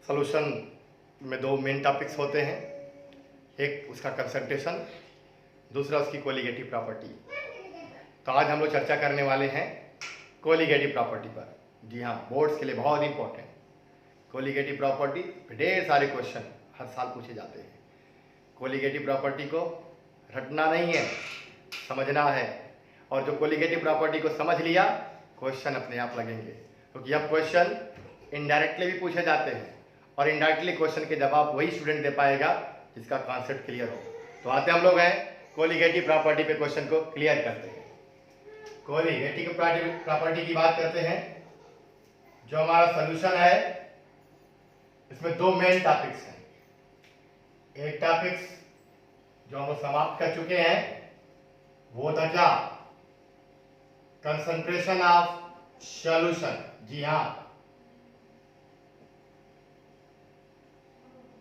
Solution में दो main topics होते हैं, एक उसका कंसंट्रेशन, दूसरा उसकी कोलिगेटिव प्रॉपर्टी। तो आज हम लोग चर्चा करने वाले हैं कोलिगेटिव प्रॉपर्टी पर। जी हाँ, बोर्ड्स के लिए बहुत इंपॉर्टेंट कोलिगेटिव प्रॉपर्टी। ढेर सारे क्वेश्चन हर साल पूछे जाते हैं। कोलिगेटिव प्रॉपर्टी को रटना नहीं है, समझना है। और जो कोलिगेटिव प्रॉपर्टी को समझ लिया, क्वेश्चन अपने आप लगेंगे, क्योंकि अब क्वेश्चन इनडायरेक्टली भी पूछे जाते हैं और इनडायरेक्टली क्वेश्चन के जवाब वही स्टूडेंट दे पाएगा जिसका कॉन्सेप्ट क्लियर हो। तो आते हम लोग हैं कोलिगेटिव प्रॉपर्टी पे, क्वेश्चन को क्लियर करते हैं। कोलिगेटिव प्रॉपर्टी की बात करते हैं। जो हमारा सोल्यूशन है, इसमें दो मेन टॉपिक्स हैं। एक टॉपिक्स जो हम लोग समाप्त कर चुके हैं, वो था क्या? Concentration of solution. जी हाँ,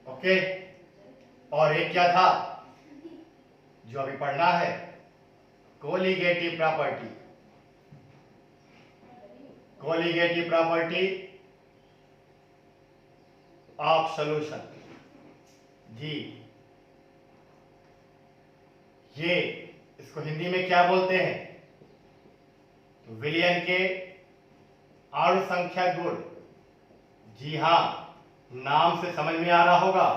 ओके। और एक क्या था जो अभी पढ़ना है? Colligative property. Colligative property of solution. जी, ये इसको हिंदी में क्या बोलते हैं? तो विलयन के अणु संख्या गुण। जी हाँ, नाम से समझ में आ रहा होगा,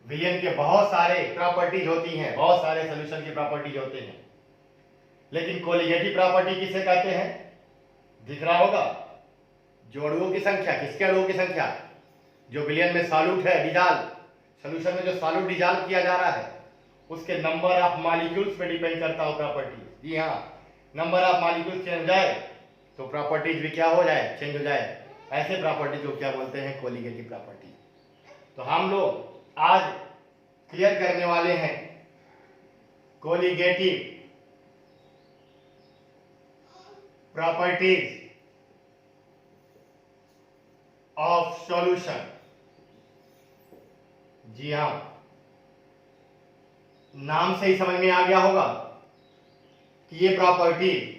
विलयन के बहुत सारे प्रॉपर्टीज होती हैं, बहुत सारे सॉल्यूशन की प्रॉपर्टीज होते हैं, लेकिन कोलिगेटिव प्रॉपर्टी किसे कहते हैं? दिख रहा होगा, जो अणुओं की संख्या। किसके अणुओं की संख्या? जो विलयन में सॉल्यूट है, डिजॉल्व, सॉल्यूशन में जो सॉल्यूट डिजॉल्व किया जा रहा है, उसके नंबर ऑफ मॉलिक्यूल्स पे डिपेंड करता हो प्रॉपर्टी। जी हाँ, नंबर ऑफ मॉलिक्यूल्स चेंज हो जाए तो प्रॉपर्टीज भी क्या हो जाए? चेंज हो जाए। ऐसे प्रॉपर्टी को क्या बोलते हैं? Colligative property. तो हम लोग आज क्लियर करने वाले हैं कोलिगेटिव प्रॉपर्टीज ऑफ सॉल्यूशन। जी हाँ, नाम से ही समझ में आ गया होगा कि ये प्रॉपर्टी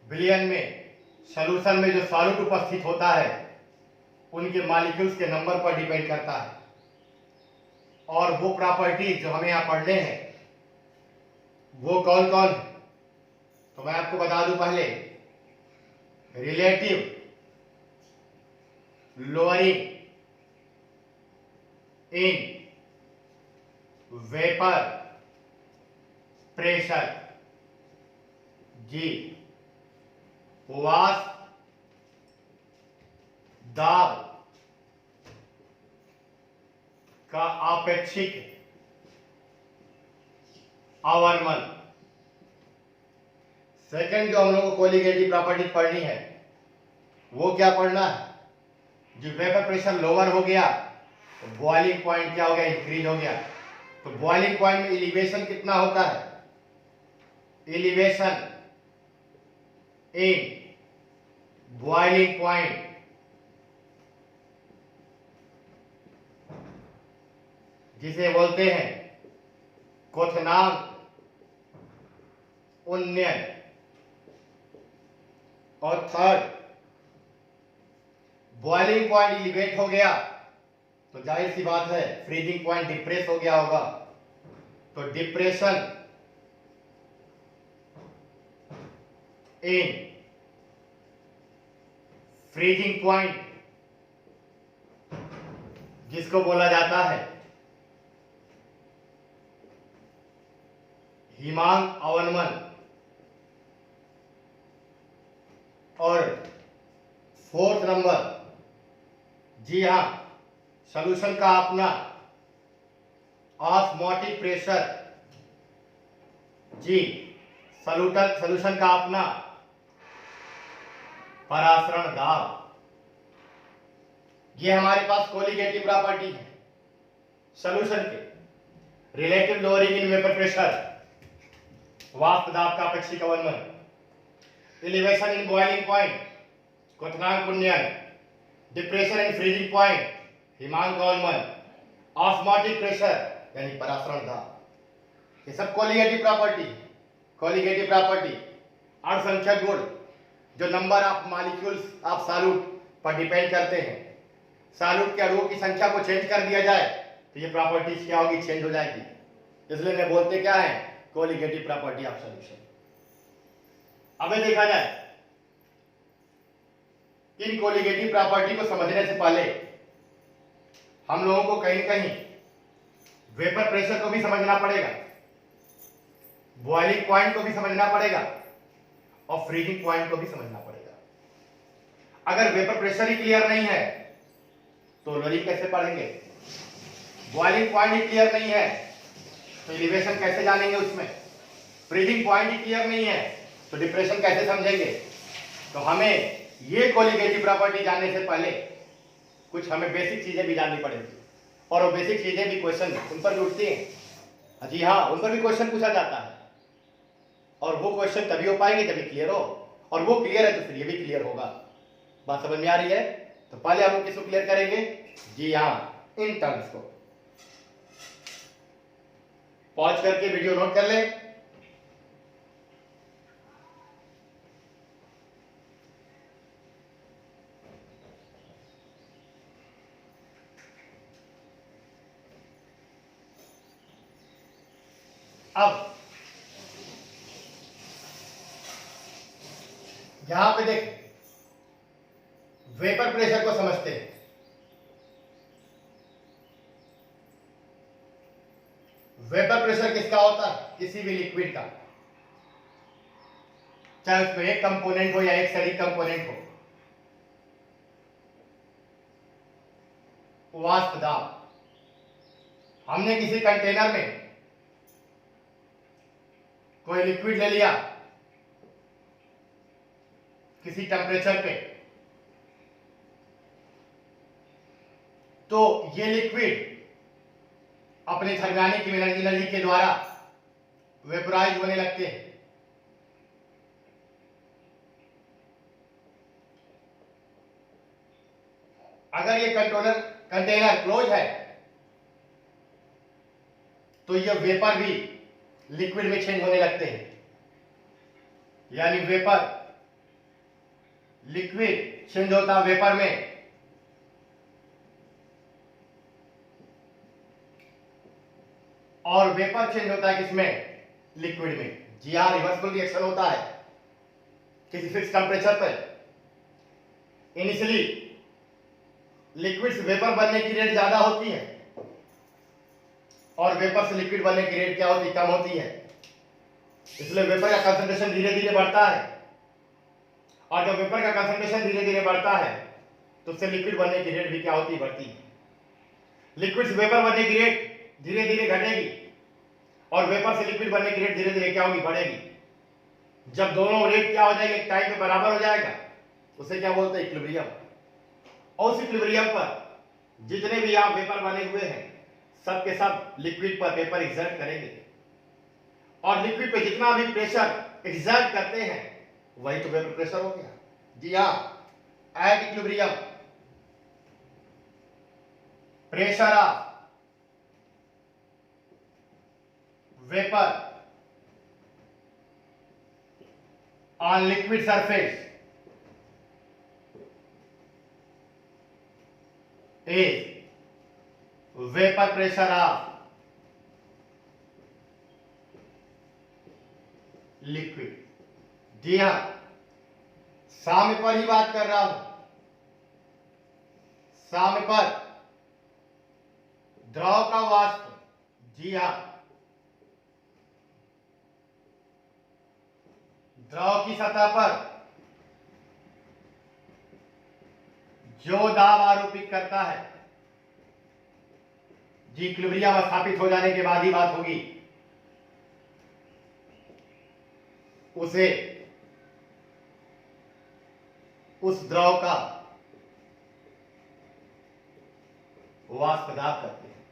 विलयन में, सॉल्यूशन में जो सॉल्यूट उपस्थित होता है, उनके मॉलिक्यूल्स के नंबर पर डिपेंड करता है। और वो प्रॉपर्टीज जो हमें यहां पढ़ने हैं, वो कौन कौन है? तो मैं आपको बता दूं पहले, relative lowering in vapour pressure. जी, वाष्प दाब का आपेक्षिक अवनमन। सेकंड जो हम लोग को कोलिगेटिव प्रॉपर्टी पढ़नी है, वो क्या पढ़ना है? जो वेपर प्रेशर लोअर हो गया तो बॉइलिंग पॉइंट क्या हो गया? इंक्रीज हो गया। तो बॉइलिंग पॉइंट में एलिवेशन कितना होता है? एलिवेशन इन बॉइलिंग पॉइंट जिसे बोलते हैं क्वथनांक उन्नयन। और थर्ड, बॉइलिंग पॉइंट एलिवेट हो गया तो जाहिर सी बात है फ्रीजिंग पॉइंट डिप्रेस हो गया होगा। तो डिप्रेशन इन फ्रीजिंग पॉइंट, जिसको बोला जाता है हिमांक अवनमन। और फोर्थ नंबर, जी हाँ, सॉल्यूशन का अपना ऑस्मोटिक प्रेशर। जी, सॉल्यूशन का अपना परासरण दाब। ये हमारे पास कोलिगेटिव प्रॉपर्टी है सॉल्यूशन के। Relative lowering in vapour pressure, वाष्प दाब का आपेक्षिक अवनमन, एलिवेशन इन बॉइलिंग पॉइंट, क्वथनांक उन्नयन, डिप्रेशन इन फ्रीजिंग पॉइंट, हिमांक अवनमन, ऑस्मोटिक प्रेशर यानी परासरण दाब, ये सब कोलिगेटिव प्रॉपर्टी। कोलिगेटिव प्रॉपर्टी अणुसंख्यक गुण जो number of molecules of solute पर डिपेंड करते हैं, सॉल्यूट के अणुओं की संख्या को चेंज कर दिया जाए तो ये प्रॉपर्टीज क्या होगी, चेंज हो जाएगी। इसलिए मैं बोलते क्या है, कोलिगेटिव प्रॉपर्टी ऑफ सॉल्यूशन। अब देखा जाए इन कोलिगेटिव प्रॉपर्टी को समझने से पहले हम लोगों को कहीं कहीं वेपर प्रेशर को भी समझना पड़ेगा, बॉइलिंग पॉइंट को भी समझना पड़ेगा और फ्रीजिंग पॉइंट को भी समझना पड़ेगा। अगर वेपर प्रेशर ही क्लियर नहीं है तो लोअरिंग कैसे पढ़ेंगे, बॉइलिंग पॉइंट ही क्लियर नहीं है तो एलिवेशन कैसे जानेंगे उसमें, फ्रीजिंग पॉइंट ही क्लियर नहीं है तो डिप्रेशन कैसे समझेंगे। तो हमें ये कोलिगेटिव प्रॉपर्टी जानने से पहले कुछ हमें बेसिक चीजें भी जाननी पड़ेगी, और वो बेसिक चीजें भी क्वेश्चन उन पर भी उठती हैं। जी हाँ, उन पर भी क्वेश्चन पूछा जाता है, और वो क्वेश्चन तभी हो पाएंगे जब क्लियर हो, और वो क्लियर है तो फिर ये भी क्लियर होगा। बात समझ में आ रही है? तो पहले हम किसको क्लियर करेंगे? जी हाँ, इन टर्म्स को। पॉज करके वीडियो नोट कर ले। अब यहां पे देख, वेपर प्रेशर को समझते हैं। वेपर प्रेशर किसका होता है? किसी भी लिक्विड का, चाहे उसमें एक कंपोनेंट हो या एक से अधिक कंपोनेंट हो। वाष्प दाब, हमने किसी कंटेनर में कोई लिक्विड ले लिया किसी टेम्परेचर पे, तो ये लिक्विड अपने थर्मोडायनेमिक एनर्जी के द्वारा वेपराइज होने लगते हैं। अगर ये कंटेनर क्लोज है तो ये वेपर भी लिक्विड में चेंज होने लगते हैं, यानी वेपर लिक्विड चेंज होता है वेपर में, और वेपर चेंज होता है किसमें? लिक्विड में। जी हाँ, रिवर्सिबल रिएक्शन होता है किसी फिक्स टेम्परेचर पर। इनिशियली लिक्विड से वेपर बनने की रेट ज्यादा होती है और वेपर से लिक्विड बनने की रेट क्या होती है? कम होती है। इसलिए वेपर का कंसंट्रेशन धीरे धीरे बढ़ता है, और जब वेपर का कंसंट्रेशन धीरे धीरे बढ़ता है तो उससे लिक्विड बनने की रेट भी क्या होती है? बढ़ती है। लिक्विड से वेपर बनने की रेट धीरे धीरे घटेगी और वेपर से लिक्विड बनने की रेट धीरे धीरे क्या होगी? बढ़ेगी। जब दोनों रेट क्या हो जाएंगे? टाइम पे बराबर हो जाएगा, उसे क्या बोलते हैं? इक्विलिब्रियम। और उस इक्विलिब्रियम पर जितने भी आप वेपर बने हुए हैं सब के सब लिक्विड पर वेपर एक्सर्ट करेंगे, और लिक्विड पे जितना भी प्रेशर एक्सर्ट करते हैं वही तो वेपर प्रेशर हो गया। जी हाँ, at equilibrium pressure of vapour on liquid surface is vapor pressure of liquid। जी हाँ, साम्य पर ही बात कर रहा हूं, साम्य पर द्रव का वाष्प। जी हाँ, द्रव की सतह पर जो दाब आरोपित करता है, जी इक्विलिब्रियम स्थापित हो जाने के बाद ही बात होगी, उसे उस द्रव का वाष्प दाब करते हैं।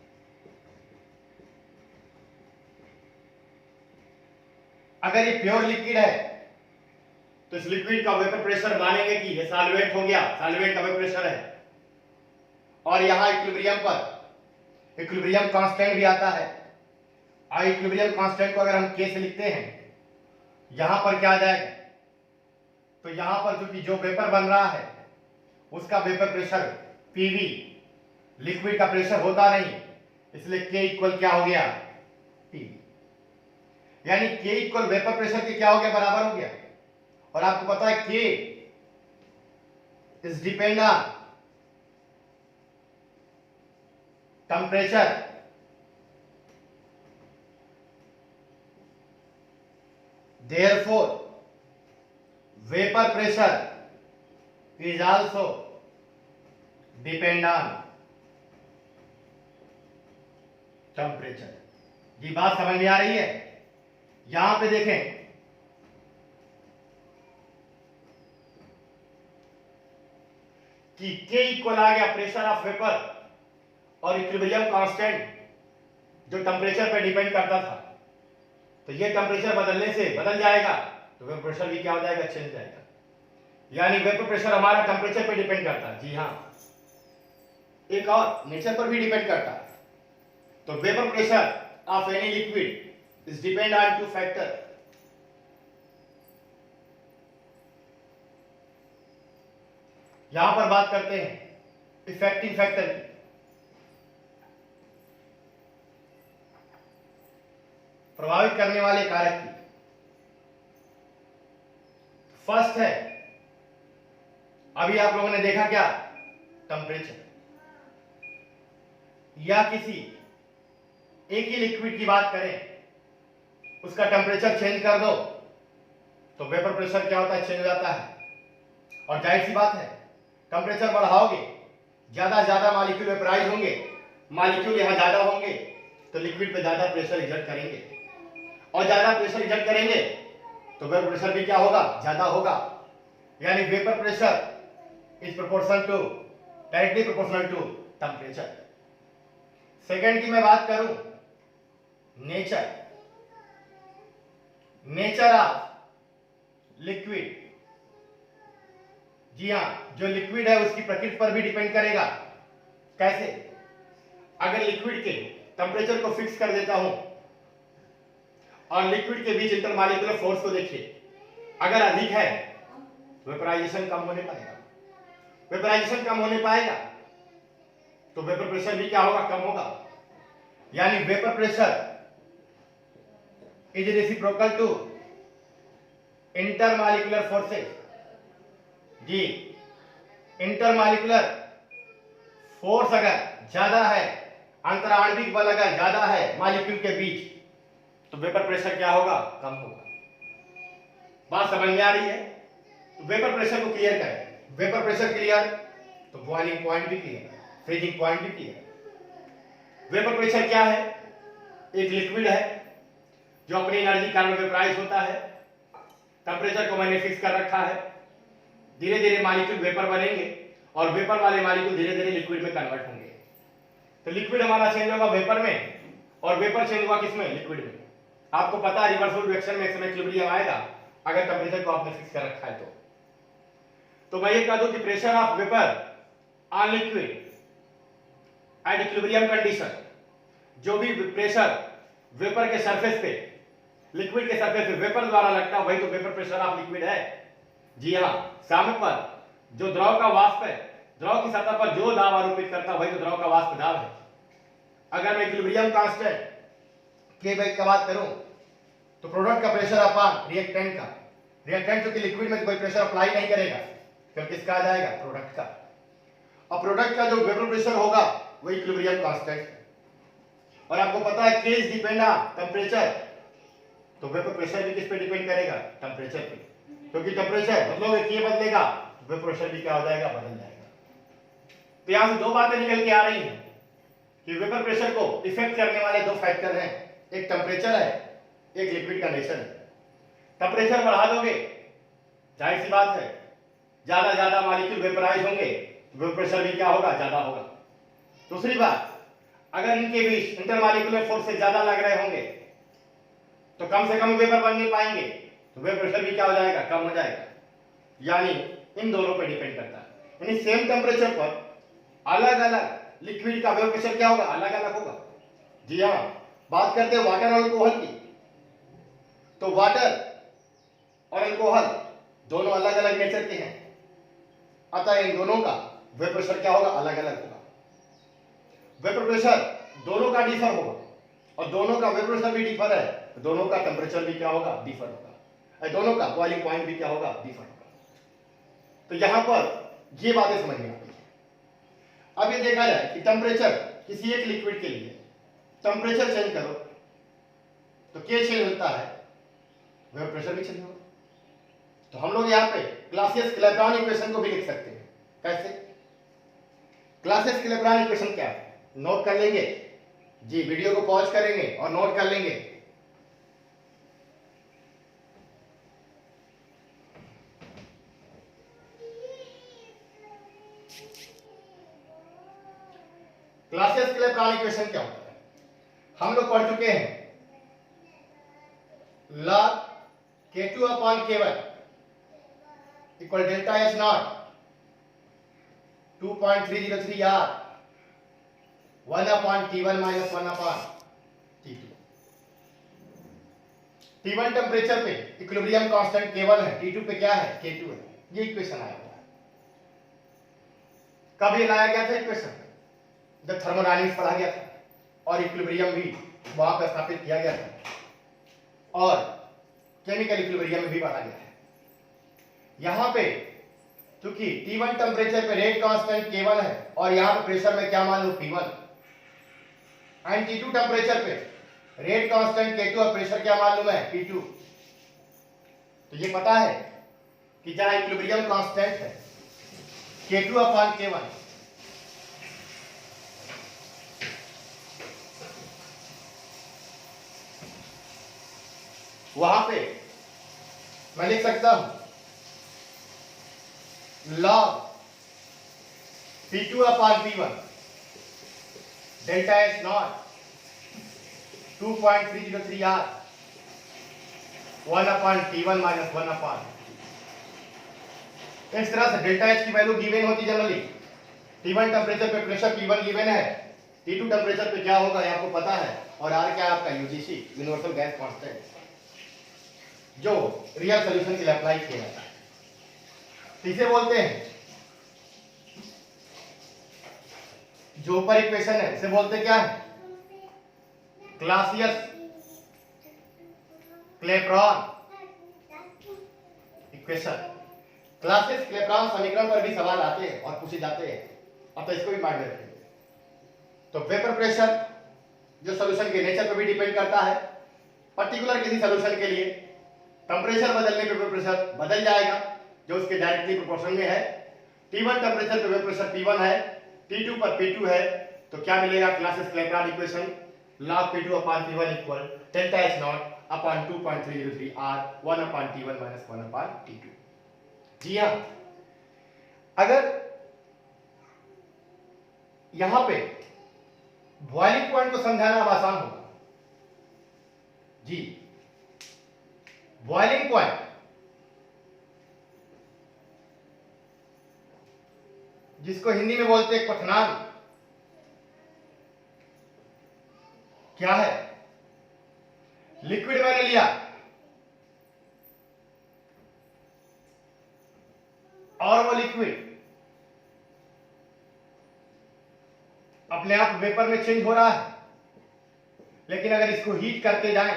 अगर ये प्योर लिक्विड है तो इस लिक्विड का वेपर प्रेशर मानेंगे कि ये सॉल्वेंट हो गया, सॉल्वेंट का वेपर प्रेशर है, और यहां इक्विलिब्रियम पर इक्विलिब्रियम कांस्टेंट भी आता है। और इक्विलिब्रियम कांस्टेंट को अगर हम के से लिखते हैं, यहां पर क्या आ जाएगा? तो यहां पर जो वेपर बन रहा है उसका वेपर प्रेशर पीवी, लिक्विड का प्रेशर होता नहीं, इसलिए के इक्वल क्या हो गया, पीवी। यानी के इक्वल वेपर प्रेशर के क्या हो गया, बराबर हो गया। और आपको पता है के is depend on temperature, therefore vapor pressure is also depend on temperature। ये बात समझ में आ रही है। यहां पे देखें कि K इक्वल आ गया प्रेशर ऑफ वेपर और इक्विलिब्रियम कांस्टेंट जो टेम्परेचर पे डिपेंड करता था, तो ये टेम्परेचर बदलने से बदल जाएगा, तो वेपर प्रेशर भी क्या हो जाएगा, चेंज हो जाएगा। यानी वेपर प्रेशर हमारा टेम्परेचर पे डिपेंड करता है। जी हाँ, एक और नेचर पर भी डिपेंड करता है। तो vapour pressure of any liquid is depend on two factor. यहां पर बात करते हैं इफेक्टिंग फैक्टर की। प्रभावित करने वाले कारक की फर्स्ट है, अभी आप लोगों ने देखा क्या, टेम्परेचर। या किसी एक ही लिक्विड की बात करें, उसका टेम्परेचर चेंज कर दो तो वेपर प्रेशर क्या होता है, चेंज हो जाता है। और जाहिर सी बात है, टेम्परेचर बढ़ाओगे, ज्यादा मॉलिक्यूल वेपराइज होंगे, मॉलिक्यूल यहां ज्यादा होंगे, तो लिक्विड पे ज्यादा प्रेशर एक्सर्ट करेंगे, और ज्यादा प्रेशर एक्सर्ट करेंगे तो वेपर प्रेशर भी क्या होगा, ज्यादा होगा। यानी vapour pressure is proportional to, directly proportional to temperature. Second की मैं बात करूं, नेचर, नेचर ऑफ लिक्विड। जी हां, जो लिक्विड है उसकी प्रकृति पर भी डिपेंड करेगा। कैसे, अगर लिक्विड के टेम्परेचर को फिक्स कर देता हूं और लिक्विड के बीच इंटरमॉलिक्यूलर फोर्स को देखिए, अगर अधिक है वेपराइजेशन कम होने पाएगा, वेपराइजेशन कम होने पाएगा तो वेपर प्रेशर भी क्या होगा, कम होगा। यानी vapour pressure is reciprocal to intermolecular forces. जी, इंटरमॉलिक्यूलर फोर्स अगर ज्यादा है, अंतराण्विक बल अगर ज्यादा है मॉलिक्यूल के बीच, तो वेपर प्रेशर क्या होगा, कम होगा। बात समझ में आ रही है। तो वेपर प्रेशर को क्लियर करें, वेपर प्रेशर क्लियर तो बॉइलिंग पॉइंट भी क्लियर, फ्रीजिंग पॉइंट भी क्लियर। वेपर प्रेशर क्या है, एक लिक्विड है जो अपनी एनर्जी कारण वेपराइज होता है। टेम्परेचर को मैंने फिक्स कर रखा है, धीरे धीरे मॉलिक्यूल वेपर बनेंगे और वेपर वाले मॉलिक्यूल धीरे धीरे लिक्विड में कन्वर्ट होंगे। तो लिक्विड हमारा चेंज होगा वेपर में, और वेपर चेंज होगा किसमें, लिक्विड में। आपको पता है रिवर्सिबल रिएक्शन में एक इक्विलिब्रियम आएगा अगर टेम्परेचर को आपने फिक्स कर रखा है तो मैं ये कह दूं कि pressure of vapour on liquid at equilibrium condition, जो भी प्रेशर वेपर के सरफेस पे, लिक्विड के सरफेस पे वेपर द्वारा लगता है, वही तो वेपर प्रेशर ऑफ लिक्विड है। जी हाँ, साम्य पर जो द्रव का वाष्प है, द्रव की सतह पर जो दाब आरोपित करता है वही तो द्रव का वाष्प दाब है। अगर मैं इक्विलिब्रियम कांस्टेंट के बाई का बात करूं तो प्रोडक्ट का प्रेशर अपॉन रिएक्टेंट का, रिएक्टेंट क्योंकि लिक्विड में कोई प्रेशर अप्लाई नहीं करेगा, फिर किसका आ जाएगा, प्रोडक्ट का। और प्रोडक्ट का जो वेपर प्रेशर होगा वही इक्विलिब्रियम कांस्टेंट। और आपको पता है के इज डिपेंड ऑन टेम्परेचर, तो वेपर प्रेशर भी किस पे डिपेंड करेगा, टेम्परेचर पे। क्योंकि टेम्परेचर बदलोगे, के बदलेगा, वेपर प्रेशर भी क्या हो जाएगा, बदल जाएगा। तो यहां से दो बातें निकल के आ रही हैं कि वेपर प्रेशर को इफेक्ट करने वाले दो फैक्टर हैं, एक टेम्परेचर है, एक लिक्विड का नेचर है। टेम्परेचर बढ़ा दोगे, जाहिर सी बात है ज्यादा मॉलिक्यूल वेपराइज होंगे, वेपर प्रेशर भी क्या होगा, ज्यादा होगा। दूसरी बात, अगर इनके बीच इंटरमॉलिक्यूलर फोर्स से ज्यादा लग रहे होंगे तो कम से कम वेपर बन नहीं पाएंगे, तो वेपर प्रेशर भी क्या हो जाएगा, कम हो जाएगा। यानी इन दोनों पर डिपेंड करता है। यानी सेम टेम्परेचर पर अलग अलग लिक्विड का वेपर प्रेशर क्या होगा, अलग अलग होगा। जी हाँ, बात करते हैं वाटर और अल्कोहल की, तो वाटर और अल्कोहल दोनों अलग अलग नेचर के हैं, अतः इन दोनों का वेपर प्रेशर क्या होगा, अलग अलग होगा। वेपर प्रेशर दोनों का डिफर होगा, और दोनों का वेपर प्रेशर भी डिफर है, तो दोनों का टेम्परेचर भी क्या होगा, डिफर होगा, और दोनों का बॉइलिंग पॉइंट भी क्या होगा, डिफर होगा। तो यहां पर ये बातें समझ में आती है। अब ये देखा जाए कि टेम्परेचर किसी एक लिक्विड के लिए टेम्परेचर चेंज करो तो क्या चेंज होता है, वेपर प्रेशर भी चेंज होगा। तो हम लोग यहाँ पे क्लासियस-क्लैपेरॉन इक्वेशन को भी लिख सकते हैं। कैसे? क्लासियस-क्लैपेरॉन इक्वेशन क्या है, नोट कर लेंगे जी, वीडियो को पॉज करेंगे और नोट कर लेंगे। क्लासियस-क्लैपेरॉन इक्वेशन क्या होता है, हम लोग पढ़ चुके हैं। log K2 upon K1 equal delta H not 2.303 R 1 upon T1 minus 1 upon T2। T1 temperature पे इक्विलिब्रियम कांस्टेंट K1 है, T2 पे क्या है, K2 है। ये इक्वेशन आया हुआ है। कब ये लाया गया था इक्वेशन, जब थर्मोडायनामिक्स पढ़ा गया था और इक्विलिब्रियम भी वहां पर स्थापित किया गया था और केमिकल इक्विलिब्रियम में भी पढ़ा गया है। यहां पे क्योंकि T1 टेम्परेचर पे रेट कांस्टेंट K1 है और यहां पे प्रेशर में क्या मान लो P1, एंड T2 टेम्परेचर पे रेट कांस्टेंट K2 और प्रेशर क्या मालूम है, P2। तो ये पता है कि जहां इक्विलिब्रियम कांस्टेंट है K2 अपॉन K1, वहां पे मैं लिख सकता हूं log P2 upon P1 delta H not 2.303 R 1 upon T1 minus 1 upon. इस तरह से डेल्टा H की वैल्यू गिवन होती जनरली। T1 टेम्परेचर पे प्रेशर P1 गिवन है, T2 टेम्परेचर पे क्या होगा ये आपको पता है, और R क्या है आपका यूजीसी, यूनिवर्सल गैस कांस्टेंट, जो रियल सॉल्यूशन के लिए अप्लाई किया जाता है। इसे बोलते हैं, जो ऊपर इक्वेशन है इसे बोलते क्या है, Clausius Clapeyron equation. Clausius Clapeyron समीकरण पर भी सवाल आते हैं और पूछे जाते हैं, अब तो इसको भी माइंड में रखेंगे। तो वेपर प्रेशर जो सॉल्यूशन के नेचर पर भी डिपेंड करता है, पर्टिकुलर किसी सॉल्यूशन के लिए टेम्परेचर बदलने पे वेपर प्रेशर बदल जाएगा, जो उसके डायरेक्टली प्रोपोर्शन में है। T1 टेम्परेचर पे वेपर प्रेशर P1 है, T2 पर P2 है, तो क्या मिलेगा, Clausius Clapeyron equation log P2 upon P1 equal delta H not upon 2.303 R 1 upon T1 minus 1 upon T2। जी हाँ, अगर यहां पे बॉइलिंग पॉइंट को समझाना अब आसान होगा जी। बॉइलिंग पॉइंट जिसको हिंदी में बोलते हैं क्वथनांक, क्या है, लिक्विड मैंने लिया और वो लिक्विड अपने आप वेपर में चेंज हो रहा है, लेकिन अगर इसको हीट करते जाएं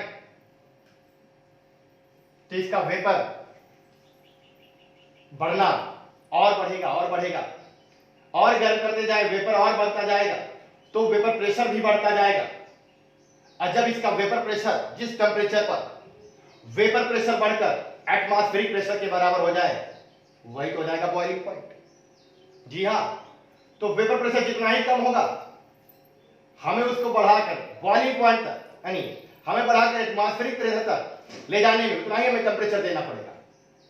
तो इसका वेपर बढ़ना और बढ़ेगा और बढ़ेगा, और गर्म करते जाए वेपर और बढ़ता जाएगा, तो वेपर प्रेशर भी बढ़ता जाएगा। और जब इसका वेपर प्रेशर जिस टेम्परेचर पर वेपर प्रेशर बढ़कर एटमॉस्फेरिक प्रेशर के बराबर हो जाए, वही तो हो जाएगा बॉइलिंग पॉइंट। जी हाँ, तो वेपर प्रेशर जितना ही कम होगा, हमें उसको बढ़ाकर बॉइलिंग पॉइंट तक, यानी हमें बढ़ाकर एटमॉस्फेरिक प्रेशर तक ले जाने में उतना ही हमें टेम्परेचर देना पड़ेगा,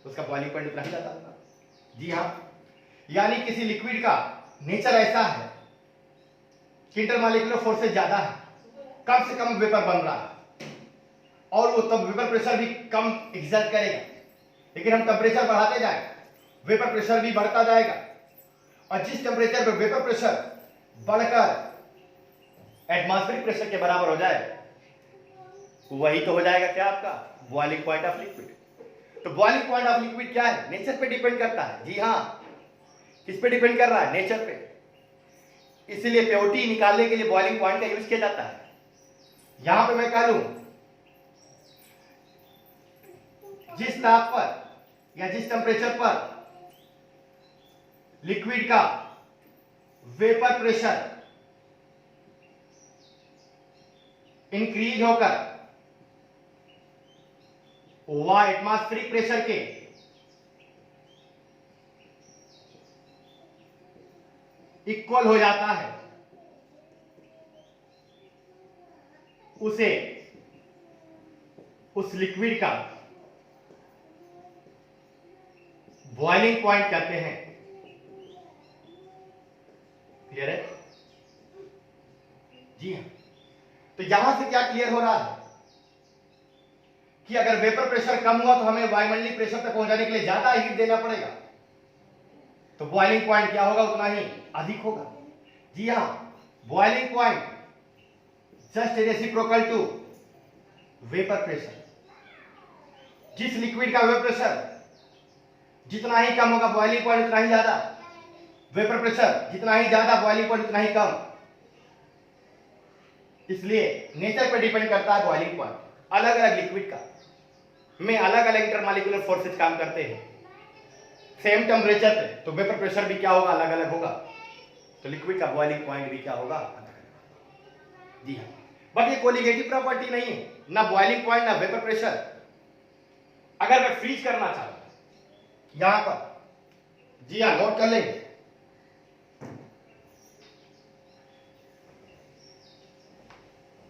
तो उसका बॉइलिंग पॉइंट उतना ही ज्यादा होगा। जी हाँ, यानी किसी लिक्विड का नेचर ऐसा है कि इंटरमॉलिक्यूलर फोर्सेस ज्यादा है, कम से कम वेपर बन रहा है, और वो तब वेपर प्रेशर भी कम एक्सर्ट करेगा, लेकिन हम टेम्परेचर बढ़ाते जाए वेपर प्रेशर भी बढ़ता जाएगा, और जिस टेम्परेचर पर वेपर प्रेशर बढ़कर एटमॉस्फेरिक प्रेशर के बराबर हो जाए, वही तो हो जाएगा क्या, आपका बॉइलिंग पॉइंट ऑफ लिक्विड। तो बॉइलिंग पॉइंट ऑफ लिक्विड क्या है, नेचर पे डिपेंड करता है। जी हाँ, किस पे डिपेंड कर रहा है? नेचर पे। इसलिए प्योरिटी निकालने के लिए बॉइलिंग पॉइंट का यूज किया जाता है। यहां पे मैं कह लूं जिस ताप पर या जिस टेम्परेचर पर लिक्विड का वेपर प्रेशर इंक्रीज होकर वह एटमॉस्फेरिक प्रेशर के इक्वल हो जाता है, उसे उस लिक्विड का बॉइलिंग पॉइंट कहते हैं। क्लियर है? जी हाँ। तो यहां से क्या क्लियर हो रहा है कि अगर वेपर प्रेशर कम हुआ तो हमें वायुमंडलीय प्रेशर तक पहुंचाने के लिए ज्यादा हीट देना पड़ेगा, तो बॉइलिंग पॉइंट क्या होगा? उतना ही अधिक होगा। जी हां, boiling point just reciprocal to vapour pressure. जिस लिक्विड का वेपर प्रेशर जितना ही कम होगा बॉइलिंग पॉइंट उतना ही ज्यादा, वेपर प्रेशर जितना ही ज्यादा बॉइलिंग पॉइंट उतना ही कम। इसलिए नेचर पर डिपेंड करता है बॉइलिंग पॉइंट। अलग अलग लिक्विड का में अलग अलग इंटरमॉलिक्यूलर फोर्सेस काम करते हैं। सेम टेम्परेचर पे तो वेपर प्रेशर भी क्या होगा? अलग अलग होगा। तो लिक्विड का बॉइलिंग पॉइंट भी क्या होगा? अलग अलग। जी हाँ, बट ये कोलिगेटिव प्रॉपर्टी नहीं है, ना बॉइलिंग पॉइंट ना वेपर प्रेशर। अगर मैं फ्रीज करना चाहूं यहां पर, जी हाँ, नोट कर लेंगे।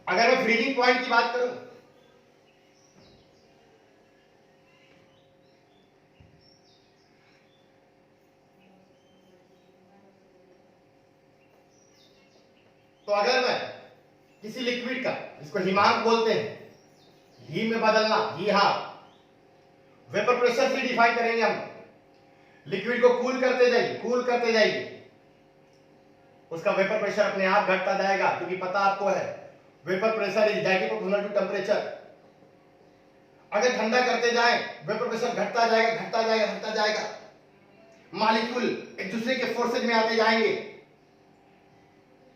अगर मैं फ्रीजिंग पॉइंट की बात करूं, तो अगर मैं किसी लिक्विड का, जिसको हिमांक बोलते हैं, ही में बदलना, जी हाँ, वेपर प्रेशर से डिफाइन करेंगे हम। लिक्विड को कूल करते जाइए, कूल करते जाइए, उसका वेपर प्रेशर अपने आप घटता जाएगा, क्योंकि पता आपको है vapour pressure is directly proportional to temperature. अगर ठंडा करते जाएं वेपर प्रेशर घटता जाएगा, घटता जाएगा, घटता जाएगा। मॉलिक्यूल एक दूसरे के फोर्सेज में आते जाएंगे,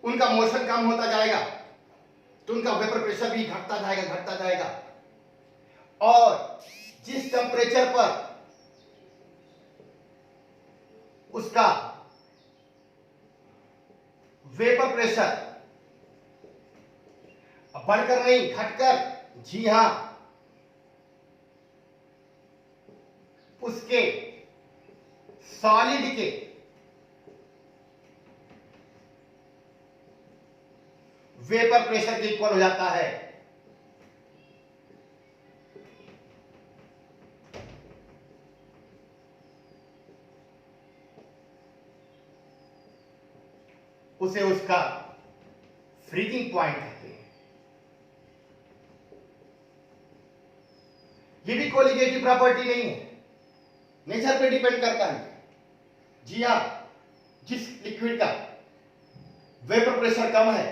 उनका मोशन कम होता जाएगा, तो उनका वेपर प्रेशर भी घटता जाएगा, घटता जाएगा। और जिस टेम्परेचर पर उसका वेपर प्रेशर बढ़कर नहीं, घटकर, जी हां, उसके सॉलिड के वेपर प्रेशर के इक्वल हो जाता है, उसे उसका फ्रीजिंग पॉइंट कहते हैं। ये भी कोलिगेटिव प्रॉपर्टी नहीं है, नेचर पे डिपेंड करता है। जी हां, जिस लिक्विड का वेपर प्रेशर कम है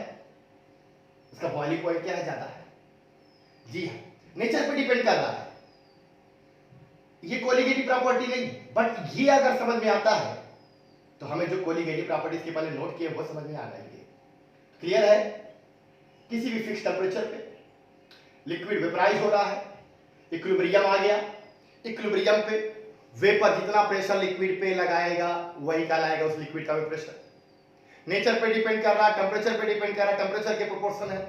उसका बॉइलिंग पॉइंट क्या है? ज्यादा है। जी हां, नेचर पे डिपेंड कर रहा है। ये कोलिगेटिव प्रॉपर्टी नहीं, बट ये अगर समझ में आता है तो हमें जो कोलिगेटिव प्रॉपर्टीज के पहले नोट किए वो समझ में आ जाएंगे। क्लियर है? किसी भी फिक्स टेम्परेचर पे लिक्विड वेपराइज हो रहा है, इक्विलिब्रियम आ गया, इक्विलिब्रियम पे वेपर जितना प्रेशर लिक्विड पे लगाएगा वही कहलाएगा उस लिक्विड का वेपर प्रेशर। नेचर पे डिपेंड कर रहा है, टेम्परेचर पे डिपेंड कर रहा है, टेम्परेचर के प्रोपोर्शन है,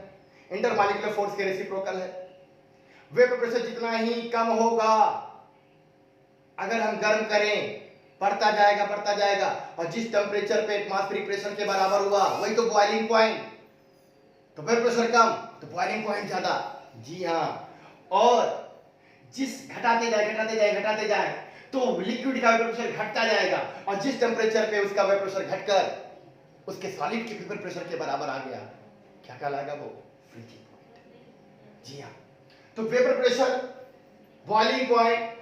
इंटरमॉलिक्यूलर फोर्स के रेसिप्रोकल है। वेपर प्रेशर जितना ही कम होगा, अगर हम गर्म करें बढ़ता जाएगा, बढ़ता जाएगा, और जिस टेम्परेचर पे एटमॉस्फेरिक प्रेशर के बराबर हुआ वही तो बॉइलिंग पॉइंट। तो वेपर प्रेशर कम तो बॉइलिंग पॉइंट ज्यादा। जी हाँ, और जिस घटाते जाए, घटाते जाए, घटाते जाए तो लिक्विड का वेपर प्रेशर घटता जाएगा, और जिस टेम्परेचर पे उसका वेपर प्रेशर घटकर उसके सॉलिड के वेपर प्रेशर के बराबर आ गया, क्या कहलाएगा? वो फ्रीजिंग पॉइंट। जी हाँ, तो vapour pressure, boiling point,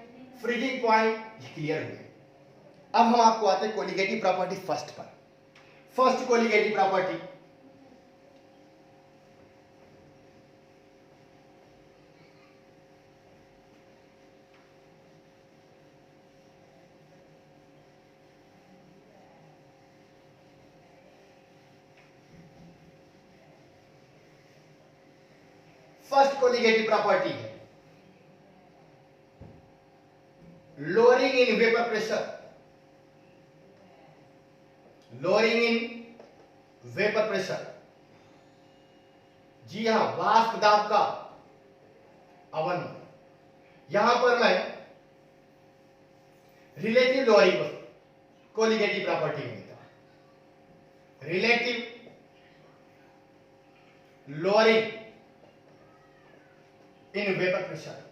freezing point, ये क्लियर हुए। अब हम आपको आते हैं कोलिगेटिव प्रॉपर्टी फर्स्ट पर। First colligative property, first colligative property है lowering in vapour pressure, lowering in vapour pressure. जी हां, वाष्प दाब का अवनमन। यहां पर मैं रिलेटिव लोअरिंग कोलिगेटिव प्रॉपर्टी में देता हूं, relative lowering in vapour pressure.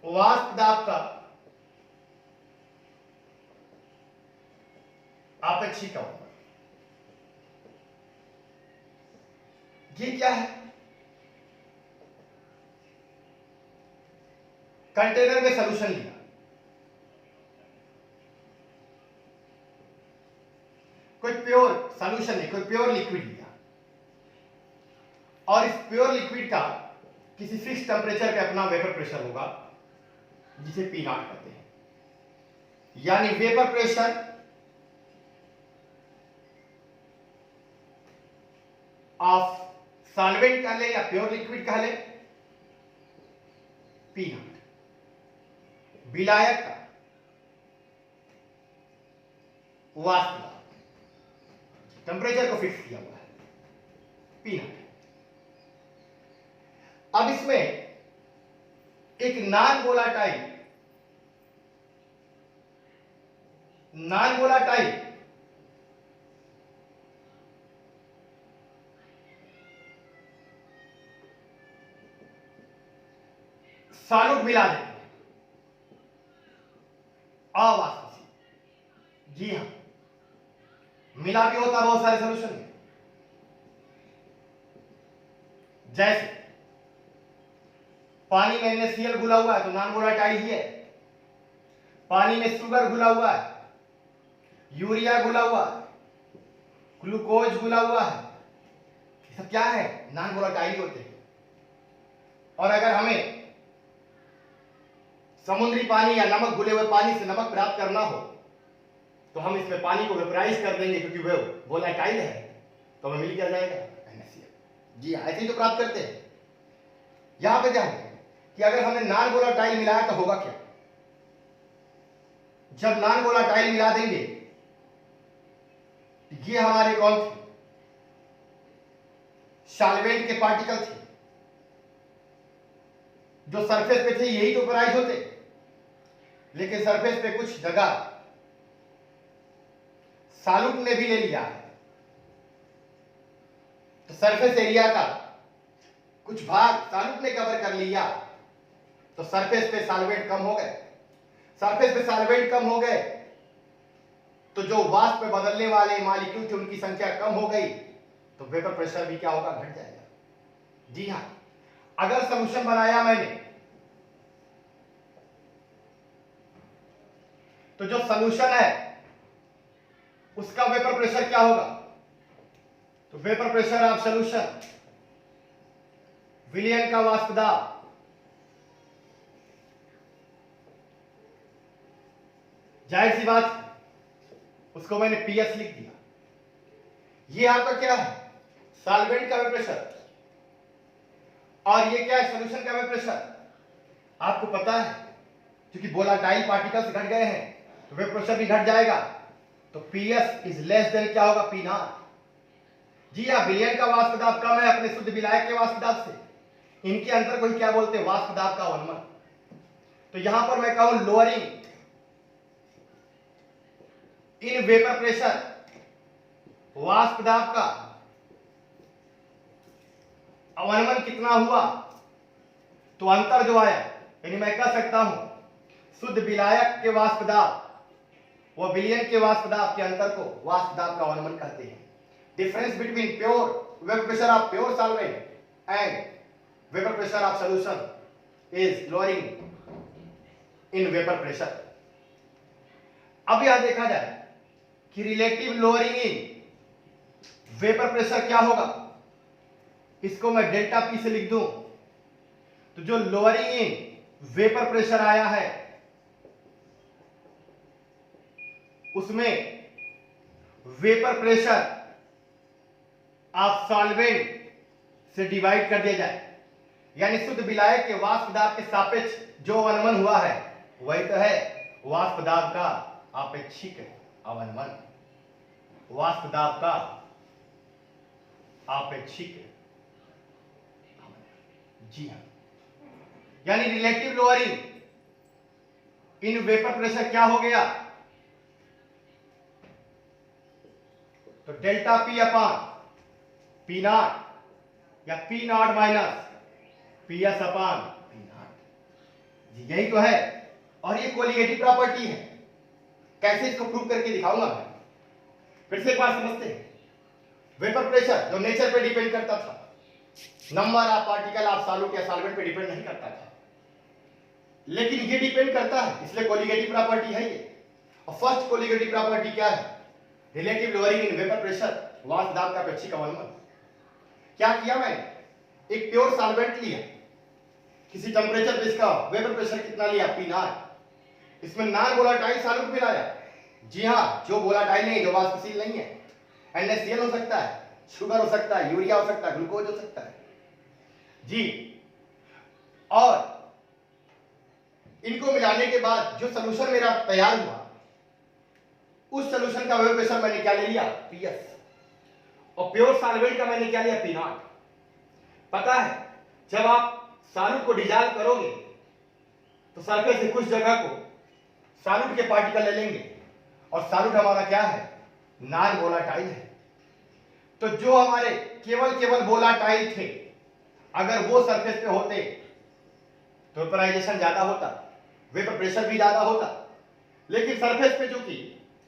वाष्प दाब का आपेक्षिक अवनमन। ये क्या है? कंटेनर में सॉल्यूशन लिया, कोई प्योर सॉल्यूशन नहीं, कोई प्योर लिक्विड लिया, और इस प्योर लिक्विड का किसी फिक्स टेम्परेचर पे अपना वेपर प्रेशर होगा जिसे पी नॉट कहते हैं। यानी वेपर प्रेशर ऑफ सॉल्वेंट कह ले या प्योर लिक्विड कह ले, पी नॉट। विलायक का वाष्प दाब, टेम्परेचर को फिक्स किया हुआ है, पी नॉट। अब इसमें एक नॉन वोलाटाइल सॉल्यूट मिला देते हैं अवाष्पशील। जी हां, मिला भी होता बहुत सारे सॉल्यूशन में, जैसे पानी में NaCl घुला हुआ है तो नॉन वोलाटाइल ही है, पानी में शुगर घुला हुआ है, यूरिया घुला हुआ है, ग्लूकोज घुला हुआ है, ये सब क्या है? नॉन वोलाटाइल होते हैं। और अगर हमें समुद्री पानी या नमक घुले हुए पानी से नमक प्राप्त करना हो तो हम इसमें पानी को वेपराइज कर देंगे, क्योंकि वो वोलेटाइल है, तो हमें मिल क्या जाएगा? NaCl। जी ऐसे ही तो प्राप्त करते हैं। यहां पे ध्यान दें कि अगर हमने नॉन वोलाटाइल मिलाया तो होगा क्या? जब नॉन वोलाटाइल मिला देंगे, ये हमारे कौन थे? सॉल्वेंट के पार्टिकल थे, जो सरफेस पे थे यही तो वेपराइज होते, लेकिन सरफेस पे कुछ जगह सॉल्यूट ने भी ले लिया है, तो सरफेस एरिया का कुछ भाग सॉल्यूट ने कवर कर लिया, तो सरफेस पे सॉल्वेंट कम हो गए। सरफेस पे सॉल्वेंट कम हो गए तो जो वाष्प में बदलने वाले मॉलिक्यूल थे उनकी संख्या कम हो गई, तो वेपर प्रेशर भी क्या होगा? घट जाएगा। जी हां, अगर सॉल्यूशन बनाया मैंने तो जो सॉल्यूशन है उसका वेपर प्रेशर क्या होगा? तो वेपर प्रेशर ऑफ सॉल्यूशन, विलयन का वाष्प दाब, जाहिर सी बात है उसको मैंने PS लिख दिया। ये आपका क्या है? सॉल्वेंट का वेपर प्रेशर, और ये क्या है? सॉल्यूशन का वेपर प्रेशर। आपको पता है क्योंकि वोलेटाइल पार्टिकल्स घट गए हैं तो वेपर प्रेशर भी घट जाएगा, तो PS इज लेस देन क्या होगा? P not. जी हां, विलयन का वाष्प दाब कम है अपने शुद्ध विलायक के वाष्प दाब से, इनके अंतर को ही क्या बोलते हैं? वाष्प दाब का अवनमन। तो यहां पर मैं कहूं लोअरिंग इन वेपर प्रेशर, वाष्प दाब का अवनमन कितना हुआ? तो अंतर जो आया, यानी मैं कह सकता हूं शुद्ध विलायक के वाष्प दाब व विलयन के वाष्प दाब के अंतर को वाष्प दाब का अवनमन कहते हैं। Difference between pure vapour pressure of pure solvent and vapour pressure of solution is lowering in vapour pressure. अब यहां देखा जाए कि relative lowering in vapour pressure क्या होगा? इसको मैं डेल्टा P से लिख दूं तो जो लोअरिंग इन वेपर प्रेशर आया है उसमें वेपर प्रेशर ऑफ सॉल्वेंट से डिवाइड कर दिया जाए, यानी शुद्ध विलायक के वाष्प दाब के सापेक्ष जो अवनमन हुआ है वही तो है वाष्प दाब का आपेक्षिक अवनमन। वाष्प दाब का आपेक्षिक, जी हां, यानी relative lowering in vapour pressure क्या हो गया, तो delta P upon P naught या P naught minus P S upon P naught, जी यही तो है। और ये कोलिगेटिव प्रॉपर्टी है। कैसे इसको प्रूव करके दिखाऊंगा मैं, फिर से एक बात समझते हैं। वेपर प्रेशर जो नेचर पे डिपेंड करता था, number of particle of solute या सॉल्वेंट पे डिपेंड नहीं करता था, लेकिन ये डिपेंड करता है, इसलिए कोलिगेटिव प्रॉपर्टी है ये। और फर्स्ट कोलिगेटिव प्रॉपर्टी क्या है, relative lowering in vapour pressure, वाष्प दाब का अपेक्षिक अवनमन। क्या किया मैंने, एक प्योर सॉल्वेंट लिया, किसी टेम्परेचर पे इसका वेपर प्रेशर कितना लिया, पी नॉट, इसमें नॉन वोलेटाइल सॉल्यूट मिलाया। जी हां, जो वोलेटाइल नहीं, जो वाष्पशील नहीं है, NaCl हो सकता है, शुगर हो सकता है, यूरिया हो सकता है, ग्लूकोज हो सकता है जी। और इनको मिलाने के बाद जो सॉल्यूशन मेरा तैयार हुआ, उस सॉल्यूशन का वेपर प्रेशर मैंने क्या ले लिया, Ps, और प्योर सॉल्वेंट का मैंने क्या लिया, P नॉट। पता है जब आप सॉल्यूट को डिजॉल्व करोगे तो सरफेस से कुछ जगह को सॉल्यूट के पार्टिकल ले लेंगे, और सॉल्यूट हमारा क्या है, नॉन वोलेटाइल है। तो जो हमारे केवल वोलेटाइल थे, अगर वो सरफेस पे होते तो वेपराइजेशन ज्यादा होता, वेपर प्रेशर भी ज्यादा होता। लेकिन सरफेस पे चूंकि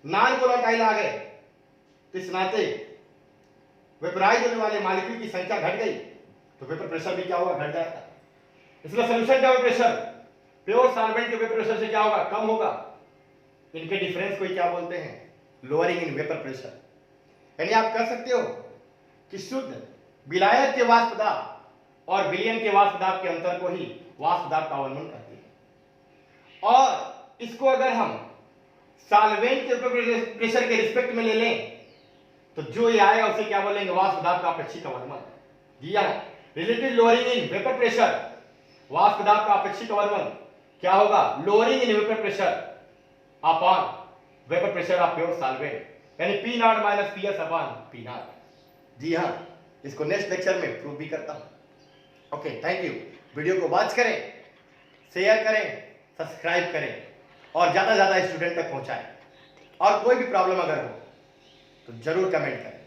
नॉन वोलेटाइल आ गए, तो इस नाते वेपराइज होने वाले मॉलिक्यूल की संख्या घट गई, तो वेपर प्रेशर भी क्या होगा, घट जाएगा। इसलिए सॉल्यूशन का वेपर प्रेशर प्योर सॉल्वेंट के वेपर प्रेशर से क्या होगा, कम होगा। इनके डिफरेंस को क्या बोलते हैं, लोअरिंग इन वेपर प्रेशर। यानी आप कह सकते हो कि शुद्ध विलायक के वाष्प दाब और विलयन के वाष्प दाब के अंतर को ही वाष्प दाब का अवनमन कहते हैं। और इसको अगर हम सॉल्वेंट के वेपर प्रेशर के रिस्पेक्ट में ले लें, तो जो ये आएगा उसे क्या बोलेंगे, वाष्प दाब का अपेक्षिक अवनमन। जी हां, relative lowering in vapour pressure, वाष्प दाब का अपेक्षिक अवनमन क्या होगा, lowering in vapour pressure upon vapour pressure of pure solvent, यानी P naught minus P S upon P naught. जी हाँ, इसको नेक्स्ट लेक्चर में प्रूव भी करता हूं। Okay, thank you. वीडियो को वॉच करें, शेयर करें, सब्सक्राइब करें और ज्यादा स्टूडेंट तक पहुंचाएं। और कोई भी प्रॉब्लम अगर हो तो जरूर कमेंट करें।